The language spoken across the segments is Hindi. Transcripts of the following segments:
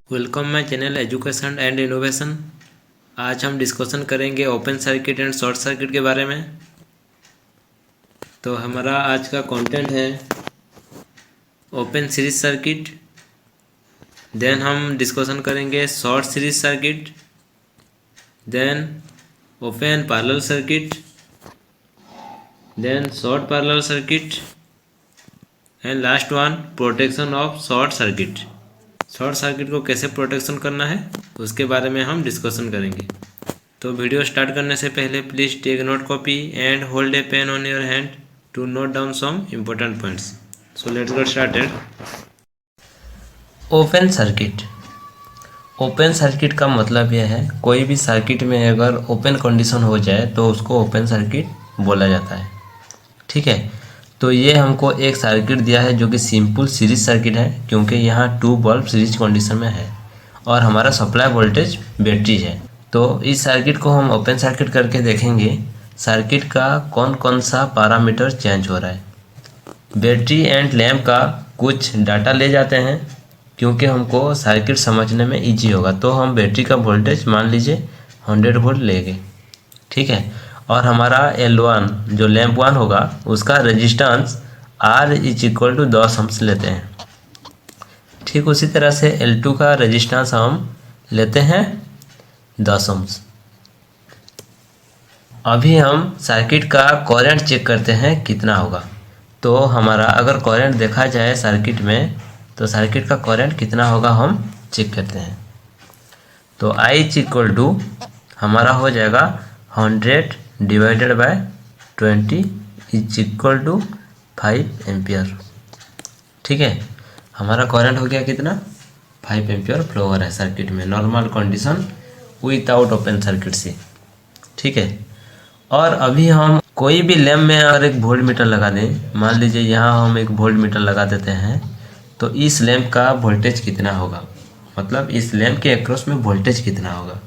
Welcome my channel education and innovation. आज हम डिस्कशन करेंगे open circuit and short circuit के बारे में। तो हमारा आज का कंटेंट है ओपन सीरीज सर्किट, देन हम डिस्कशन करेंगे short series circuit, then open parallel circuit, then short parallel circuit and last one protection of short circuit. Short circuit को कैसे प्रोटेक्शन करना है उसके बारे में हम डिस्कशन करेंगे। तो वीडियो स्टार्ट करने से पहले please take note copy and hold a pen on your hand to note down some important points. So let's get started. Open circuit. Open circuit का मतलब यह है कोई भी सर्किट में अगर ओपन कंडीशन हो जाए तो उसको ओपन सर्किट बोला जाता है। ठीक है, तो ये हमको एक सर्किट दिया है जो कि सिंपल सीरीज सर्किट है, क्योंकि यहाँ 2 बल्ब सीरीज कंडीशन में है और हमारा सप्लाई वोल्टेज बैटरी है। तो इस सर्किट को हम ओपन सर्किट करके देखेंगे सर्किट का कौन कौन सा पैरामीटर चेंज हो रहा है। बैटरी एंड लैंप का कुछ डाटा ले जाते हैं क्योंकि हमको सर्किट समझने में इजी होगा। तो हम बैटरी का वोल्टेज मान लीजिए 100 वोल्ट लेंगे। ठीक है, और हमारा L1 जो लैंप 1 होगा उसका रेजिस्टेंस R = 10 ohms लेते हैं। ठीक उसी तरह से L2 का रेजिस्टेंस हम लेते हैं 10 ohms। अभी हम सर्किट का करंट चेक करते हैं कितना होगा। तो हमारा अगर करंट देखा जाए सर्किट में तो सर्किट का करंट कितना होगा हम चेक करते हैं। तो I = हमारा हो जाएगा 100 डिवाइडेड बाय 20 = 5 एम्पियर। ठीक है, हमारा करंट हो गया कितना 5 एम्पियर फ्लो हो रहा है सर्किट में, normal condition without open circuit से। ठीक है, और अभी हम कोई भी लैंप में अगर एक वोल्ट मीटर लगा दें, मान लीजिए यहाँ हम एक वोल्ट मीटर लगा देते हैं, तो इस लैंप का वोल्टेज कितना होगा, मतलब इस लैंप के अक्रॉस में वोल्टेज कितना होगा।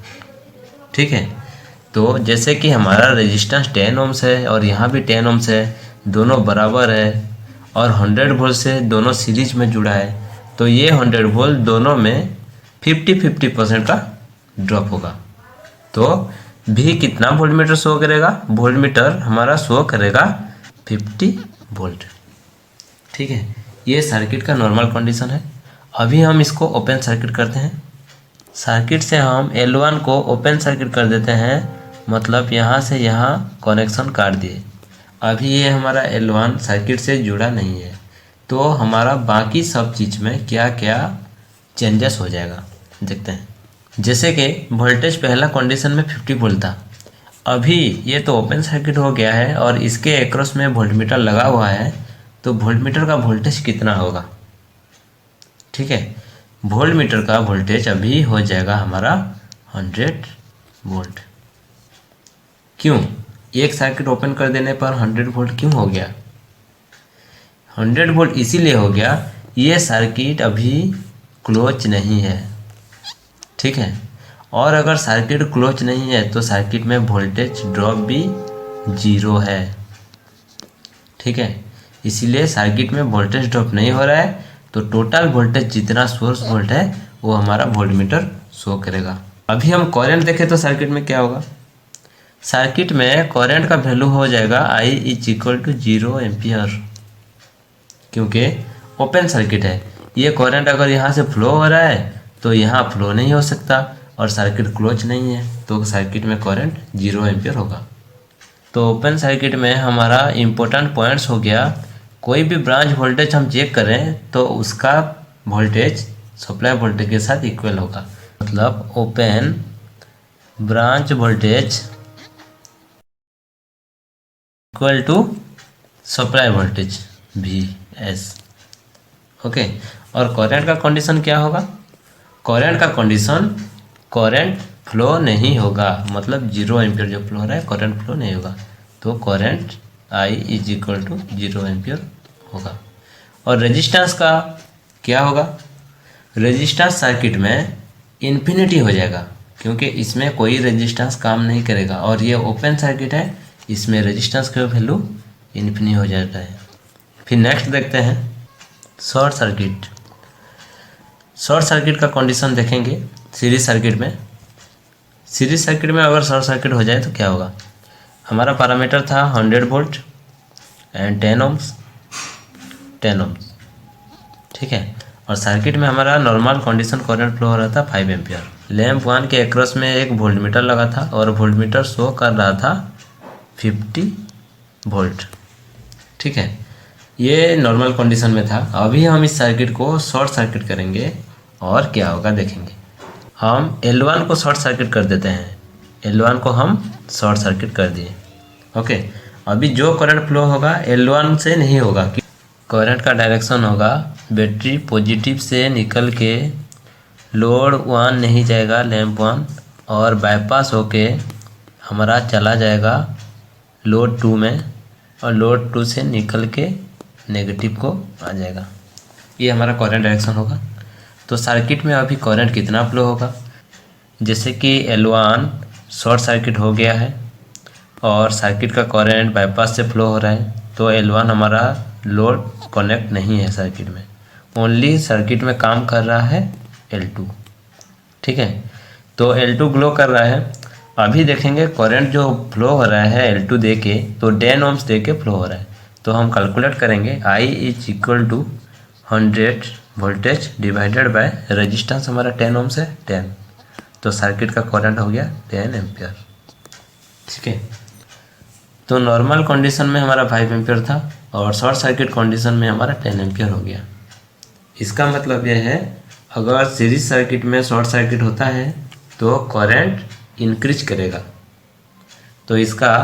ठीक है, तो जैसे कि हमारा रेजिस्टेंस 10 ohms है और यहाँ भी 10 ohms है, दोनों बराबर है और 100 वोल्ट से दोनों सीरीज में जुड़ा है, तो ये 100 वोल्ट दोनों में 50-50% का ड्रॉप होगा। तो भी कितना वोल्ट मीटर शो करेगा, वोल्ट मीटर हमारा शो करेगा 50 वोल्ट। ठीक है, ये सर्किट का नॉर्मल कंडीशन है। अभी हम इसको ओपन सर्किट करते हैं। सर्किट से हम L1 को ओपन सर्किट कर देते हैं, मतलब यहाँ से यहाँ कनेक्शन काट दिए। अभी ये हमारा L1 सर्किट से जुड़ा नहीं है, तो हमारा बाकी सब चीज़ में क्या क्या चेंजेस हो जाएगा देखते हैं। जैसे कि वोल्टेज पहला कंडीशन में 50 वोल्ट था, अभी ये तो ओपन सर्किट हो गया है और इसके एक्रॉस में वोल्टमीटर लगा हुआ है, तो वोल्टमीटर का वोल्टेज कितना होगा। ठीक है, वोल्टमीटर का वोल्टेज अभी हो जाएगा हमारा 100 वोल्ट। क्यों, एक सर्किट ओपन कर देने पर 100 वोल्ट क्यों हो गया। 100 वोल्ट इसीलिए हो गया, ये सर्किट अभी क्लोज नहीं है। ठीक है, और अगर सर्किट क्लोज नहीं है तो सर्किट में वोल्टेज ड्रॉप भी 0 है। ठीक है, इसीलिए सर्किट में वोल्टेज ड्रॉप नहीं हो रहा है, तो टोटल वोल्टेज जितना सोर्स वोल्ट है वो हमारा वोल्टमीटर शो करेगा। अभी हम करंट देखें तो सर्किट में क्या होगा। सर्किट में करंट का वैल्यू हो जाएगा I = 0 एम्पियर, क्योंकि ओपन सर्किट है। ये करंट अगर यहाँ से फ्लो हो रहा है तो यहाँ फ्लो नहीं हो सकता और सर्किट क्लोज नहीं है, तो सर्किट में करंट 0 एम्पियर होगा। तो ओपन सर्किट में हमारा इम्पोर्टेंट पॉइंट्स हो गया, कोई भी ब्रांच वोल्टेज हम चेक करें तो उसका वोल्टेज सप्लाई वोल्टेज के साथ इक्वल होगा, मतलब open branch voltage equal to supply voltage VS। Okay, और करंट का कंडीशन क्या होगा। करंट का कंडीशन करंट फ्लो नहीं होगा, मतलब 0 एम्पियर जो फ्लो हो रहा है करंट फ्लो नहीं होगा, तो करंट I = 0 एम्पियर होगा। और रेजिस्टेंस का क्या होगा, रेजिस्टेंस सर्किट में इन्फिनिटी हो जाएगा, क्योंकि इसमें कोई रेजिस्टेंस काम नहीं करेगा और ये ओपन सर्किट है, इसमें रेजिस्टेंस का वैल्यू इन्फिनी हो जाता है। फिर नेक्स्ट देखते हैं शॉर्ट सर्किट। शॉर्ट सर्किट का कंडीशन देखेंगे सीरीज सर्किट में। सीरीज सर्किट में अगर शॉर्ट सर्किट हो जाए तो क्या होगा। हमारा पैरामीटर था 100 वोल्ट एंड 10 ओम्स, 10 ओम्स, ठीक है। और सर्किट में हमारा नॉर्मल कंडीशन करंट फ्लो हो रहा था 5 एम्पियर। लैंप 1 के एक्रॉस में एक वोल्टमीटर लगा था और वोल्टमीटर शो कर रहा था 50 वोल्ट, ठीक है। ये नॉर्मल कंडीशन में था। अभी हम इस सर्किट को शॉर्ट सर्किट करेंगे और क्या होगा देखेंगे। हम L1 को शॉर्ट सर्किट कर देते हैं। L1 को हम शॉर्ट सर्किट कर दिए, ओके। अभी जो करंट फ्लो होगा L1 से नहीं होगा। करंट का डायरेक्शन होगा बैटरी पॉजिटिव से निकल के लोड 1 नहीं जाएगा, लैंप 1, और बाईपास होके हमारा चला जाएगा लोड 2 में, और लोड 2 से निकल के नेगेटिव को आ जाएगा। ये हमारा करंट डायरेक्शन होगा। तो सर्किट में अभी करंट कितना फ्लो होगा, जैसे कि L1 शॉर्ट सर्किट हो गया है और सर्किट का करंट बाईपास से फ्लो हो रहा है, तो L1 हमारा लोड कनेक्ट नहीं है सर्किट में, ओनली सर्किट में काम कर रहा है L2, ठीक है। तो L2 ग्लो कर रहा है। अभी देखेंगे करंट जो फ्लो हो रहा है L2 दे के, तो 10 ओम्स दे के फ्लो हो रहा है। तो हम कैलकुलेट करेंगे I is equal to 100 voltage divided by resistance हमारा 10 ओम्स है 10, तो सर्किट का करंट हो गया 10 एम्पियर, ठीक है। तो नॉर्मल कंडीशन में हमारा 5 एम्पियर था और शॉर्ट सर्किट कंडीशन में हमारा 10 एम्पियर हो गया। इसका मतलब यह है अगर सीरीज सर्किट में शॉर्ट सर्किट होता है तो करंट इंक्रीज करेगा। तो इसका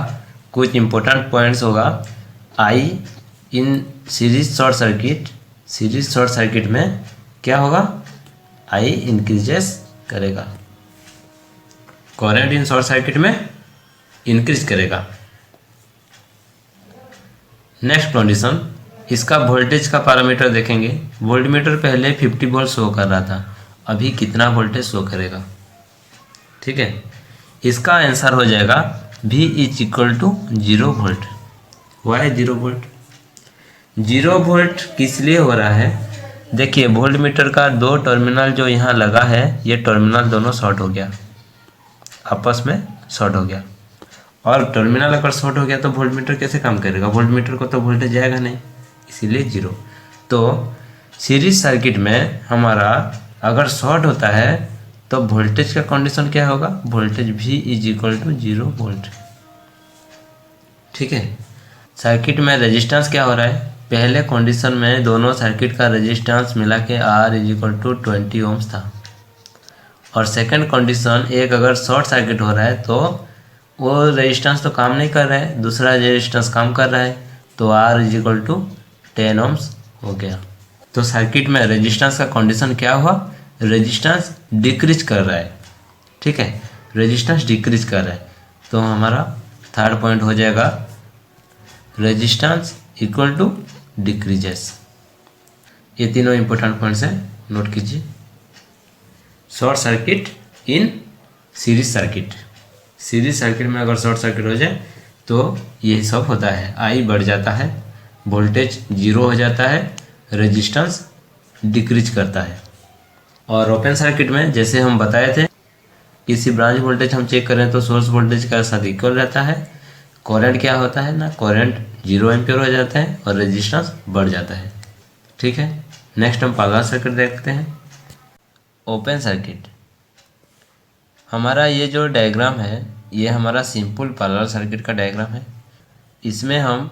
कुछ इम्पोर्टेंट पॉइंट्स होगा। आई इन सीरीज शॉर्ट सर्किट में क्या होगा, आई इंक्रीजेस करेगा, करंट इन शॉर्ट सर्किट में इंक्रीज करेगा। नेक्स्ट कंडीशन, इसका वोल्टेज का पैरामीटर देखेंगे। वोल्टमीटर पहले 50 वोल्ट शो कर रहा था, अभी कितना वोल्टेज शो करेगा, ठीक है। इसका आंसर हो जाएगा V is equal to 0 volt. Why 0 volt? 0 volt किस लिए हो रहा है, देखिए वोल्टमीटर का 2 टर्मिनल जो यहाँ लगा है, ये टर्मिनल दोनों शॉर्ट हो गया, आपस में शॉर्ट हो गया। और टर्मिनल अगर शॉर्ट हो गया तो वोल्टमीटर कैसे काम करेगा, वोल्टमीटर को तो वोल्टेज जाएगा नहीं, इसीलिए 0। तो सीरीज सर्किट में हमारा अगर शॉर्ट होता है तो वोल्टेज का कंडीशन क्या होगा, voltage V is equal to 0 volt, ठीक है। सर्किट में रेजिस्टेंस क्या हो रहा है, पहले कंडीशन में दोनों सर्किट का रेजिस्टेंस मिला के R is equal to 20 ohms था, और सेकंड कंडीशन एक अगर शॉर्ट सर्किट हो रहा है तो वो रेजिस्टेंस तो काम नहीं कर रहा है, दूसरा रेजिस्टेंस काम कर रहा है, तो R is equal to 10 ohms हो गया। तो सर्किट में रेजिस्टेंस का कंडीशन क्या हुआ, रेजिस्टेंस डिक्रीज कर रहा है, ठीक है, रेजिस्टेंस डिक्रीज कर रहा है। तो हमारा थर्ड पॉइंट हो जाएगा रेजिस्टेंस इक्वल टू डिक्रीजेस। ये तीनों इंपॉर्टेंट पॉइंट्स हैं, नोट कीजिए। Short circuit in series circuit, series circuit में अगर शॉर्ट सर्किट हो जाए तो यही सब होता है, आई बढ़ जाता है, वोल्टेज 0 हो जाता है, रेजिस्टेंस डिक्रीज करता है। और ओपन सर्किट में जैसे हम बताए थे, किसी ब्रांच वोल्टेज हम चेक करें तो सोर्स वोल्टेज का साथ इक्वल रहता है, करंट क्या होता है ना, करंट 0 एम्पियर हो जाता है और रेजिस्टेंस बढ़ जाता है, ठीक है। नेक्स्ट हम पैरेलल सर्किट देखते हैं। ओपन सर्किट, हमारा ये जो डायग्राम है ये हमारा सिंपल पैरेलल सर्किट का डायग्राम है। इसमें हम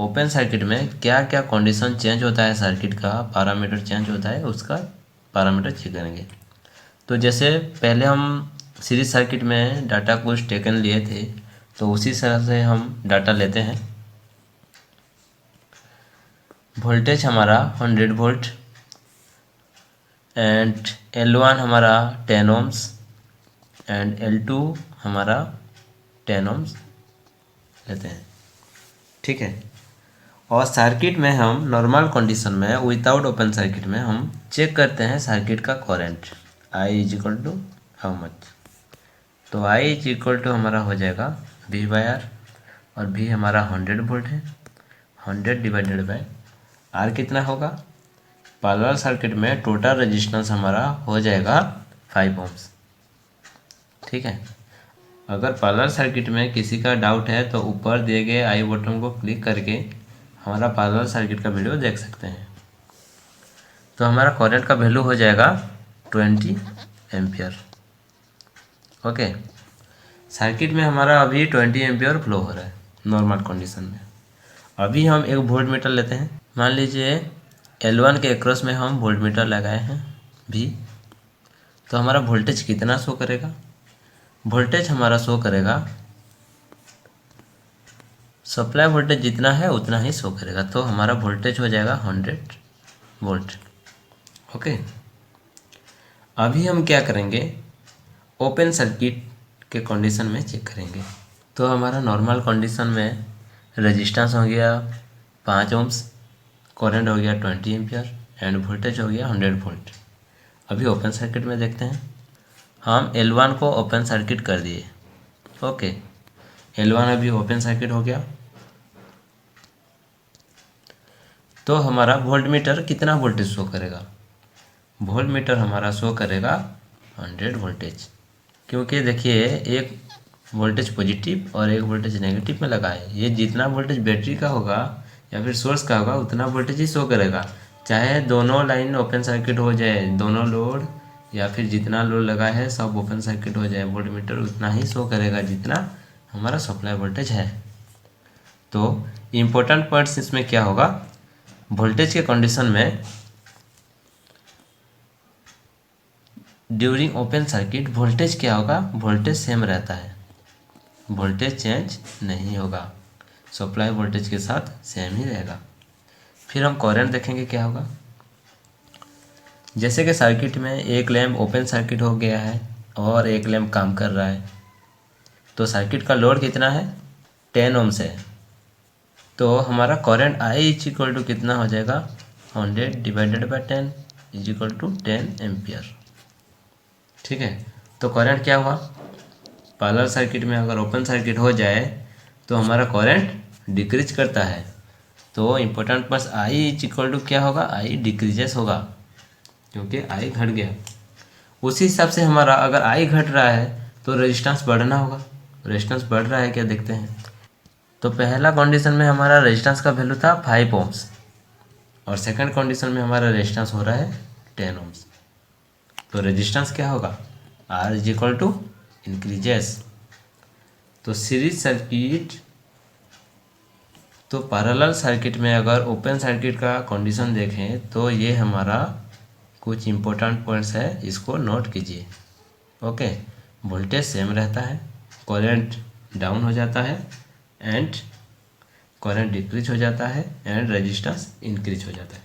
ओपन सर्किट में क्या क्या कंडीशन चेंज होता है, सर्किट का पैरामीटर चेंज होता है, उसका पैरामीटर चेक करेंगे। तो जैसे पहले हम सीरीज सर्किट में डाटा कुछ टेकन लिए थे, तो उसी तरह से हम डाटा लेते हैं। वोल्टेज हमारा 100 वोल्ट एंड L1 हमारा 10 ओम्स एंड L2 हमारा 10 ओम्स लेते हैं, ठीक है। और सर्किट में हम नॉर्मल कंडीशन में विदाउट ओपन सर्किट में हम चेक करते हैं सर्किट का current, I is equal to how much. तो I इज इक्वल टू हमारा हो जाएगा V/R, और V हमारा 100 वोल्ट है 100 डिवाइडेड बाय आर कितना होगा, पैरेलल सर्किट में टोटल रेजिस्टेंस हमारा हो जाएगा 5 ओम्स। ठीक है, अगर पैरेलल सर्किट में किसी का डाउट है तो ऊपर दिए गए आई बटन को क्लिक करके हमारा पैरेलल सर्किट का वीडियो देख सकते हैं। तो हमारा करंट का वैल्यू हो जाएगा 20 एम्पियर। ओके, सर्किट में हमारा अभी 20 एम्पियर फ्लो हो रहा है नॉर्मल कंडीशन में। अभी हम एक वोल्ट मीटर लेते हैं, मान लीजिए L1 के अक्रॉस में हम वोल्ट मीटर लगाए हैं भी, तो हमारा वोल्टेज कितना शो करेगा, वोल्टेज हमारा शो करेगा सप्लाई वोल्टेज जितना है उतना ही शो करेगा, तो हमारा वोल्टेज हो जाएगा 100 वोल्ट। ओके, अभी हम क्या करेंगे, ओपन सर्किट के कंडीशन में चेक करेंगे। तो हमारा नॉर्मल कंडीशन में रेजिस्टेंस हो गया 5 ओम्स, करंट हो गया 20 एम्पियर एंड वोल्टेज हो गया 100 वोल्ट। अभी ओपन सर्किट में देखते हैं, हम L1 को ओपन सर्किट कर दिए। ओके, L1 अभी ओपन सर्किट हो गया, तो हमारा वोल्ट मीटर कितना वोल्टेज शो करेगा, वोल्ट मीटर हमारा शो करेगा 100 वोल्टेज, क्योंकि देखिए एक वोल्टेज पॉजिटिव और एक वोल्टेज नेगेटिव में लगा है। ये जितना वोल्टेज बैटरी का होगा या फिर सोर्स का होगा उतना वोल्टेज ही शो करेगा, चाहे दोनों लाइन ओपन सर्किट हो जाए, दोनों लोड या फिर जितना लोड लगा है सब ओपन सर्किट हो जाए, वोल्ट मीटर उतना ही शो करेगा जितना हमारा सप्लाई वोल्टेज है। तो इम्पोर्टेंट पॉइंट्स इसमें क्या होगा, वोल्टेज के कंडीशन में ड्यूरिंग ओपन सर्किट वोल्टेज क्या होगा, वोल्टेज सेम रहता है, वोल्टेज चेंज नहीं होगा, सप्लाई वोल्टेज के साथ सेम ही रहेगा। फिर हम करंट देखेंगे क्या होगा। जैसे कि सर्किट में एक लैंप ओपन सर्किट हो गया है और एक लैंप काम कर रहा है, तो सर्किट का लोड कितना है 10 ओम्स है, तो हमारा current I is equal to कितना हो जाएगा 100 divided by 10 is equal to 10 ampere. ठीक है, तो करंट क्या हुआ, पैरेलल सर्किट में अगर ओपन सर्किट हो जाए तो हमारा करंट डिक्रीज करता है, तो इम्पोर्टेंट बस आई इज इक्वल टू क्या होगा, आई डिक्रीजेस होगा क्योंकि आई घट गया। उसी हिसाब से हमारा अगर आई घट रहा है तो रेजिस्टेंस बढ़ना होगा, रेजिस्टेंस बढ़ रहा है क्या देखते हैं। तो पहला कंडीशन में हमारा रेजिस्टेंस का वैल्यू था 5 ओम्स और सेकंड कंडीशन में हमारा रेजिस्टेंस हो रहा है 10 ओम्स, तो रेजिस्टेंस क्या होगा, R is equal to increases. तो सीरीज सर्किट, तो पैरेलल सर्किट में अगर ओपन सर्किट का कंडीशन देखें तो ये हमारा कुछ इम्पोर्टेंट पॉइंट्स है, इसको नोट कीजिए। ओके, वोल्टेज सेम रहता है, करंट डाउन हो जाता है एंड करंट डिक्रीज हो जाता है एंड रेजिस्टेंस इंक्रीज हो जाता है।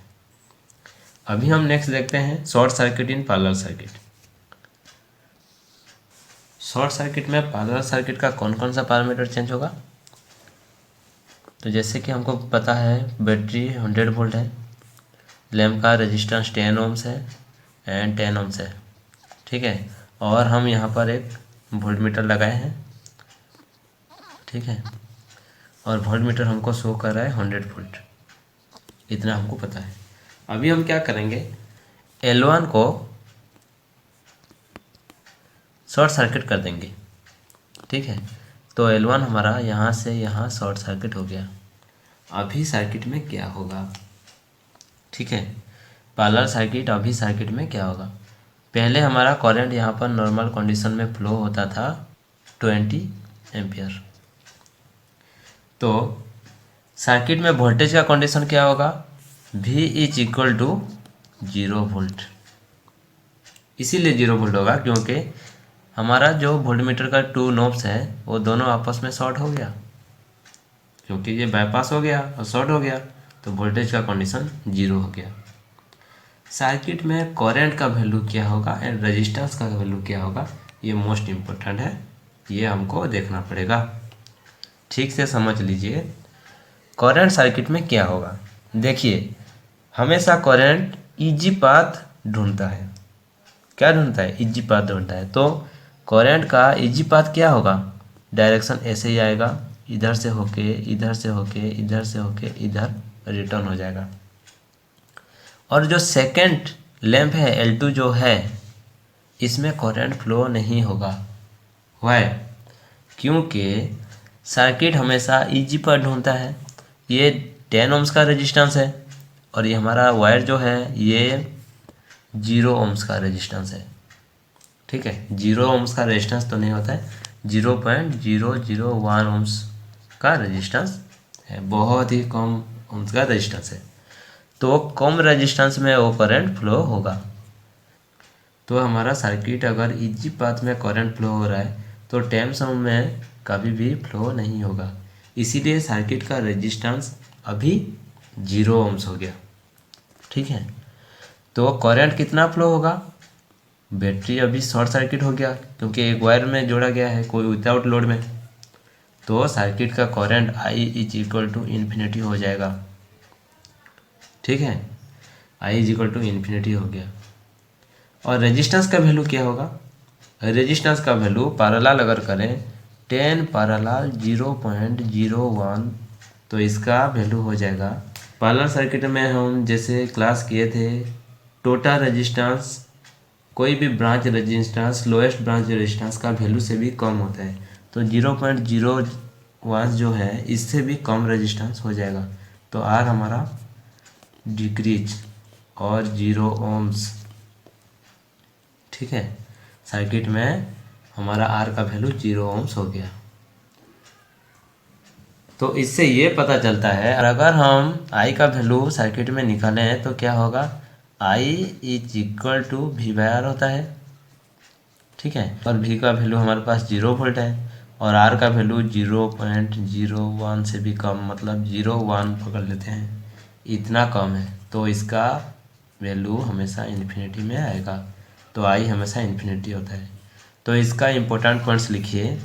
अभी हम नेक्स्ट देखते हैं short circuit in parallel circuit. Short circuit में पैरेलल सर्किट का कौन कौन सा पैरामीटर चेंज होगा, तो जैसे कि हमको पता है बैटरी 100 वोल्ट है, लैम्प का रेजिस्टेंस 10 ओम्स है एंड 10 ओम्स है। ठीक है, और हम यहाँ पर एक वोल्ट मीटर लगाए हैं। ठीक है, और वोल्ट मीटर हमको शो कर रहा है 100 वोल्ट, इतना हमको पता है। अभी हम क्या करेंगे, L1 को शॉर्ट सर्किट कर देंगे। ठीक है, तो L1 हमारा यहाँ से यहाँ शॉर्ट सर्किट हो गया। अभी सर्किट में क्या होगा, ठीक है, पैरेलल सर्किट अभी सर्किट में क्या होगा, पहले हमारा करंट यहाँ पर नॉर्मल कंडीशन में फ्लो होता था 20 एम्पियर, तो सर्किट में वोल्टेज का कंडीशन क्या होगा, V is equal to 0 volt. इसीलिए 0 वोल्ट होगा क्योंकि हमारा जो वोल्ट मीटर का 2 नोब्स है वो दोनों आपस में शॉर्ट हो गया, क्योंकि ये बाईपास हो गया और शॉर्ट हो गया, तो वोल्टेज का कंडीशन 0 हो गया। सर्किट में करंट का वैल्यू क्या होगा एंड रेजिस्टेंस का वैल्यू क्या होगा, ये मोस्ट इम्पोर्टेंट है, ये हमको देखना पड़ेगा। ठीक से समझ लीजिए करंट सर्किट में क्या होगा। देखिए हमेशा करंट इजी पाथ ढूंढता है, क्या ढूंढता है, इजी पाथ ढूंढता है। तो करंट का इजी पाथ क्या होगा, डायरेक्शन ऐसे ही आएगा, इधर से होके इधर से होके इधर से होके इधर रिटर्न हो जाएगा। और जो सेकंड लैंप है L2 जो है, इसमें करंट फ्लो नहीं होगा। वाई? क्योंकि सर्किट हमेशा ईजी पर ढूंढता है। ये 10 ओम्स का रेजिस्टेंस है और ये हमारा वायर जो है ये 0 ओम्स का रेजिस्टेंस है। ठीक है, 0 ओम्स का रेजिस्टेंस तो नहीं होता है, 0.001 ओम्स का रेजिस्टेंस है, बहुत ही कम ओम्स का रेजिस्टेंस है। तो कम रेजिस्टेंस में वो करंट फ्लो होगा। तो हमारा सर्किट अगर इजी पाथ में करंट फ्लो हो रहा है तो 10 ओम में कभी भी फ्लो नहीं होगा। इसीलिए सर्किट का रेजिस्टेंस अभी 0 ओम्स हो गया। ठीक है, तो करंट कितना फ्लो होगा? बैटरी अभी शॉर्ट सर्किट हो गया क्योंकि एक वायर में जोड़ा गया है, कोई विदाउट लोड में। तो सर्किट का current I is equal to infinity हो जाएगा। ठीक है, I is equal to infinity हो गया। और रेजिस्टेंस का वैल्यू क्या होगा? रेजिस्टेंस का वैल्यू पैरेलल अगर करें 10 पैरेलल 0.01, तो इसका वैल्यू हो जाएगा। पैरेलल सर्किट में हम जैसे क्लास किए थे, टोटल रेजिस्टेंस कोई भी branch resistance lowest branch resistance का वैल्यू से भी कम होता है। तो 0.01 जो है इससे भी कम रेजिस्टेंस हो जाएगा। तो R हमारा डिक्रीज और 0 ओम्स। ठीक है, सर्किट में हमारा R का वैल्यू 0 ओम्स हो गया। तो इससे ये पता चलता है अगर हम I का वैल्यू सर्किट में निकालें तो क्या होगा? I is equal to V/R होता है। ठीक है, और V का वैल्यू हमारे पास 0 वोल्ट है और R का वैल्यू 0.01 से भी कम, मतलब 0.1 पकड़ लेते हैं, इतना कम है। तो इसका वैल्यू हमेशा इन्फिनिटी में आएगा। तो I हमेशा इन्फिनिटी होता है। तो इसका इम्पोर्टेंट पॉइंट्स लिखिए।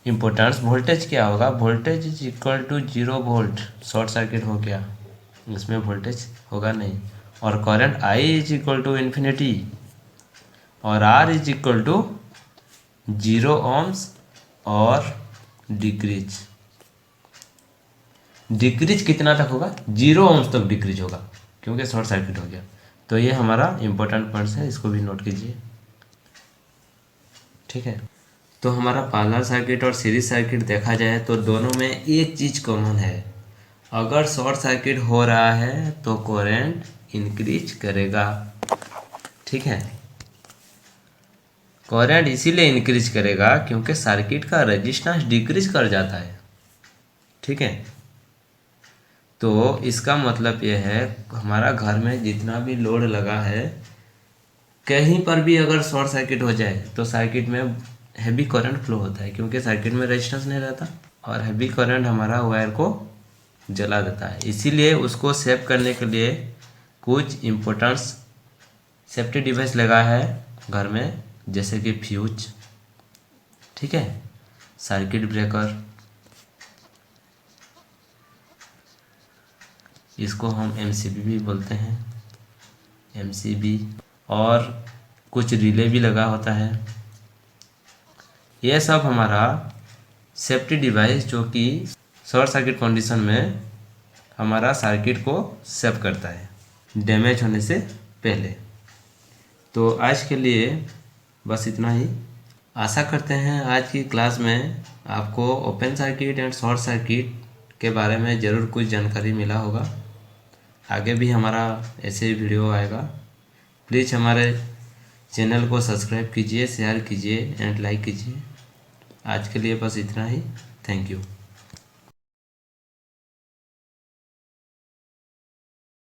इम्पोर्टेंस वोल्टेज क्या होगा? Voltage is equal to 0 volt, short circuit हो गया, इसमें वोल्टेज होगा नहीं। और current I is equal to infinity और R is equal to 0 ohms और डिक्रीज। डिक्रीज कितना तक होगा? 0 ओम्स तक डिक्रीज होगा क्योंकि शॉर्ट सर्किट हो गया। तो ये हमारा इम्पोर्टेंट पॉइंट्स है, इसको भी नोट कीजिए। ठीक है, तो हमारा पैरेलल सर्किट और सीरीज सर्किट देखा जाए तो दोनों में एक चीज़ कॉमन है, अगर शॉर्ट सर्किट हो रहा है तो करंट इंक्रीज करेगा। ठीक है, करंट इसीलिए इंक्रीज करेगा क्योंकि सर्किट का रेजिस्टेंस डिक्रीज कर जाता है। ठीक है, तो इसका मतलब यह है हमारा घर में जितना भी लोड लगा है, कहीं पर भी अगर शॉर्ट सर्किट हो जाए तो सर्किट में हैवी करंट फ्लो होता है क्योंकि सर्किट में रेजिस्टेंस नहीं रहता और हैवी करंट हमारा वायर को जला देता है। इसीलिए उसको सेव करने के लिए कुछ इम्पोर्टेंट सेफ्टी डिवाइस लगा है घर में, जैसे कि फ्यूज, ठीक है, सर्किट ब्रेकर, इसको हम MCB भी बोलते हैं, MCB, और कुछ रिले भी लगा होता है। ये सब हमारा सेफ्टी डिवाइस जो कि शॉर्ट सर्किट कंडीशन में हमारा सर्किट को सेव करता है डैमेज होने से पहले। तो आज के लिए बस इतना ही। आशा करते हैं आज की क्लास में आपको open circuit and short circuit के बारे में ज़रूर कुछ जानकारी मिला होगा। आगे भी हमारा ऐसे ही वीडियो आएगा। प्लीज़ हमारे चैनल को सब्सक्राइब कीजिए, शेयर कीजिए एंड लाइक कीजिए। आज के लिए बस इतना ही। Thank you.